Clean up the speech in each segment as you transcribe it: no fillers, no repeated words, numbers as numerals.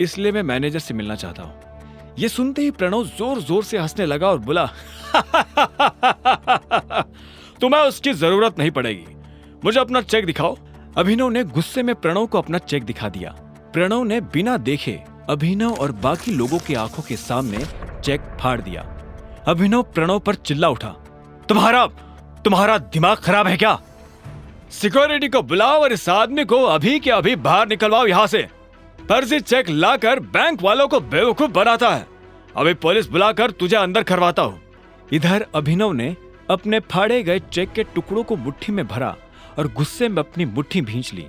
इसलिए मैं मैनेजर से मिलना चाहता हूँ। ये सुनते ही प्रणव जोर जोर से हंसने लगा और बोला, तुम्हें उसकी जरूरत नहीं पड़ेगी, मुझे अपना चेक दिखाओ। अभिनव ने गुस्से में प्रणव को अपना चेक दिखा दिया। प्रणव ने बिना देखे अभिनव और बाकी लोगों की आंखों के सामने चेक फाड़ दिया। अभिनव प्रणव पर चिल्ला उठा, तुम्हारा दिमाग खराब है क्या? सिक्योरिटी को बुलाओ और इस आदमी को अभी के अभी बाहर निकलवाओ यहाँ से। फर्जी चेक लाकर बैंक वालों को बेवकूफ बनाता है। अभी पुलिस बुलाकर तुझे अंदर करवाता हूँ। इधर अभिनव ने अपने फाड़े गए चेक के टुकड़ों को मुट्ठी में भरा और गुस्से में अपनी मुट्ठी भींच ली।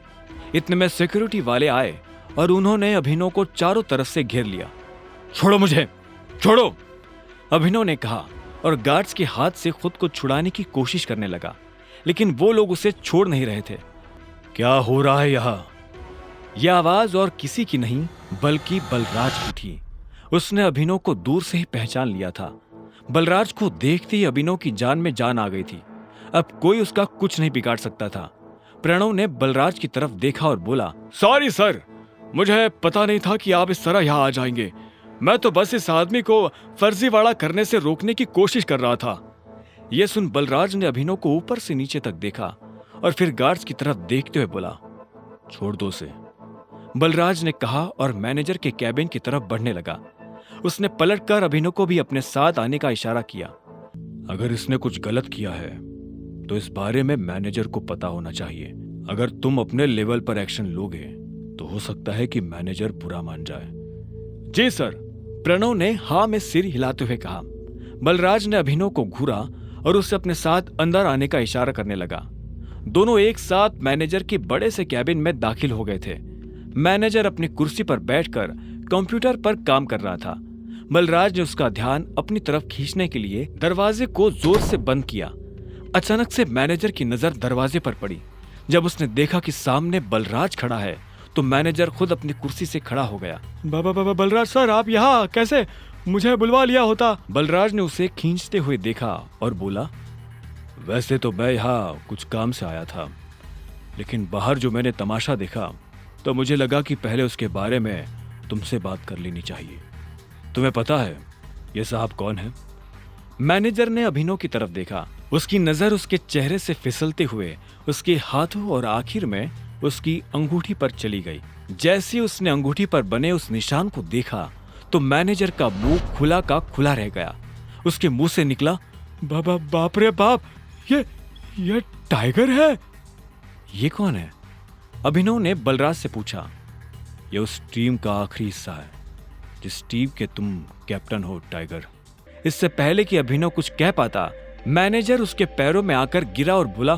इतने में सिक्योरिटी वाले आए और उन्होंने अभिनव को चारों तरफ से घेर लिया। छोड़ो मुझे, छोड़ो, अभिनव ने कहा और गार्ड्स के हाथ से खुद को छुड़ाने की कोशिश करने लगा, लेकिन वो लोग उसे छोड़ नहीं रहे थे। क्या हो रहा है यहाँ? यह आवाज और किसी की नहीं बल्कि बलराज की थी। उसने अभिनव को दूर से ही पहचान लिया था। बलराज को देखते ही अभिनव की जान में जान आ गई थी। अब कोई उसका कुछ नहीं बिगाड़ सकता था। प्रणव ने बलराज की तरफ देखा और बोला, सॉरी सर, मुझे पता नहीं था कि आप इस तरह यहाँ आ जाएंगे। मैं तो बस इस आदमी को फर्जीवाड़ा करने से रोकने की कोशिश कर रहा था। यह सुन बलराज ने अभिनव को ऊपर से नीचे तक देखा और फिर गार्ड्स की तरफ देखते हुए बोला, छोड़ दो उसे, बलराज ने कहा और मैनेजर के कैबिन की तरफ बढ़ने लगा। उसने पलटकर अभिनव को भी अपने साथ आने का इशारा किया। अगर इसने कुछ गलत किया है तो इस बारे में मैनेजर को पता होना चाहिए। अगर तुम अपने लेवल पर एक्शन लोगे तो हो सकता है कि मैनेजर बुरा मान जाए। जी सर, प्रणव ने हाँ में सिर हिलाते हुए कहा। बलराज ने अभिनव को घूरा और उसे अपने साथ अंदर आने का इशारा करने लगा। दोनों एक साथ मैनेजर के बड़े से कैबिन में दाखिल हो गए थे। मैनेजर अपनी कुर्सी पर बैठकर कंप्यूटर पर काम कर रहा था। बलराज ने उसका ध्यान अपनी तरफ खींचने के लिए दरवाजे को जोर से बंद किया। अचानक से मैनेजर की नजर दरवाजे पर पड़ी। जब उसने देखा कि सामने बलराज खड़ा है तो मैनेजर खुद अपनी कुर्सी से खड़ा हो गया। बलराज सर, आप यहाँ कैसे? मुझे बुलवा लिया होता। बलराज ने उसे खींचते हुए देखा और बोला, वैसे तो मैं यहाँ कुछ काम से आया था, लेकिन बाहर जो मैंने तमाशा देखा तो मुझे लगा कि पहले उसके बारे में तुमसे बात कर लेनी चाहिए। तुम्हें पता है ये साहब कौन है? मैनेजर ने अभिनव की तरफ देखा। उसकी नजर उसके चेहरे से फिसलते हुए उसके हाथों और आखिर में उसकी अंगूठी पर चली गई। जैसे उसने अंगूठी पर बने उस निशान को देखा तो मैनेजर का मुंह खुला का खुला रह गया। उसके मुंह से निकला, बाप रे बाप, ये टाइगर है। ये कौन है? अभिनव ने बलराज से पूछा। ये उस टीम का आखिरी हिस्सा है जिस टीम के तुम कैप्टन हो, टाइगर। इससे पहले कि अभिनव कुछ कह पाता, मैनेजर उसके पैरों में आकर गिरा और बोला,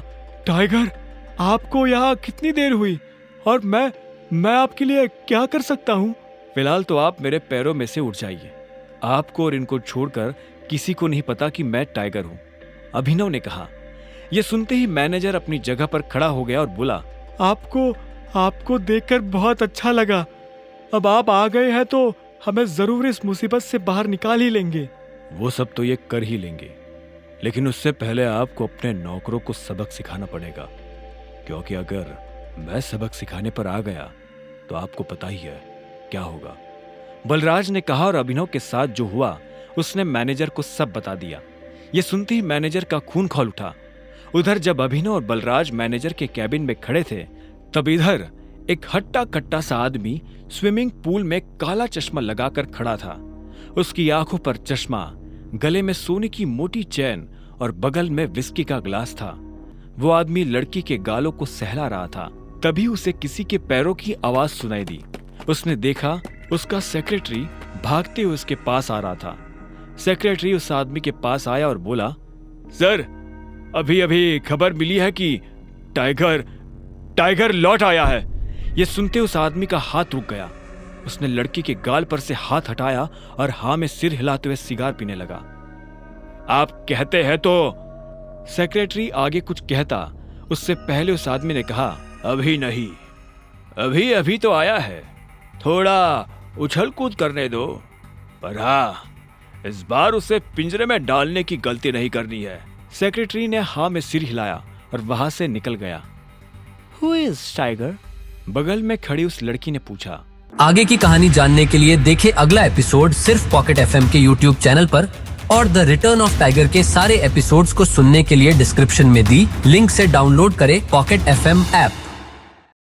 टाइगर, आपको यहाँ कितनी देर हुई और मैं आपके लिए क्या कर सकता हूँ? फिलहाल तो आप मेरे पैरों में से उठ जाइए। आपको और इनको छोड़कर किसी को नहीं पता कि मैं टाइगर हूँ, अभिनव ने कहा। यह सुनते ही मैनेजर अपनी जगह पर खड़ा हो गया और बोला, आपको देखकर बहुत अच्छा लगा। अब आप आ गए हैं तो हमें जरूर इस मुसीबत से बाहर निकाल ही लेंगे। वो सब तो ये कर ही लेंगे, लेकिन उससे पहले आपको अपने नौकरों को सबक सिखाना पड़ेगा, क्योंकि अगर मैं सबक सिखाने पर आ गया तो आपको पता ही है क्या होगा, बलराज ने कहा। और अभिनव के साथ जो हुआ उसने मैनेजर को सब बता दिया। ये सुनते ही मैनेजर का खून खौल उठा। उधर जब अभिनव और बलराज मैनेजर के कैबिन में खड़े थे तब इधर एक हट्टा कट्टा सा आदमी स्विमिंग पूल में काला चश्मा लगाकर खड़ा था। उसकी आंखों पर चश्मा, गले में सोने की मोटी चैन और बगल में विस्की का ग्लास था। वो आदमी लड़की के गालों को सहला रहा था। तभी उसे किसी के पैरों की आवाज सुनाई दी। उसने देखा उसका सेक्रेटरी भागते हुए उसके पास आ रहा था। सेक्रेटरी उस आदमी के पास आया और बोला, सर, अभी खबर मिली है कि टाइगर लौट आया है। यह सुनते उस आदमी का हाथ रुक गया। उसने लड़की के गाल पर से हाथ हटाया और हाँ में सिर हिलाते हुए सिगार पीने लगा। आप कहते हैं तो? सेक्रेटरी आगे कुछ कहता उससे पहले उस आदमी ने कहा, अभी नहीं, अभी तो आया है, थोड़ा उछल कूद करने दो, पर हाँ, इस बार उसे पिंजरे में डालने की गलती नहीं करनी है। सेक्रेटरी ने हाँ में सिर हिलाया और वहां से निकल गया। Who is tiger? बगल में खड़ी उस लड़की ने पूछा। आगे की कहानी जानने के लिए देखें अगला एपिसोड सिर्फ पॉकेट एफएम के यूट्यूब चैनल पर, और द रिटर्न ऑफ टाइगर के सारे एपिसोड्स को सुनने के लिए डिस्क्रिप्शन में दी लिंक से डाउनलोड करें पॉकेट एफएम ऐप।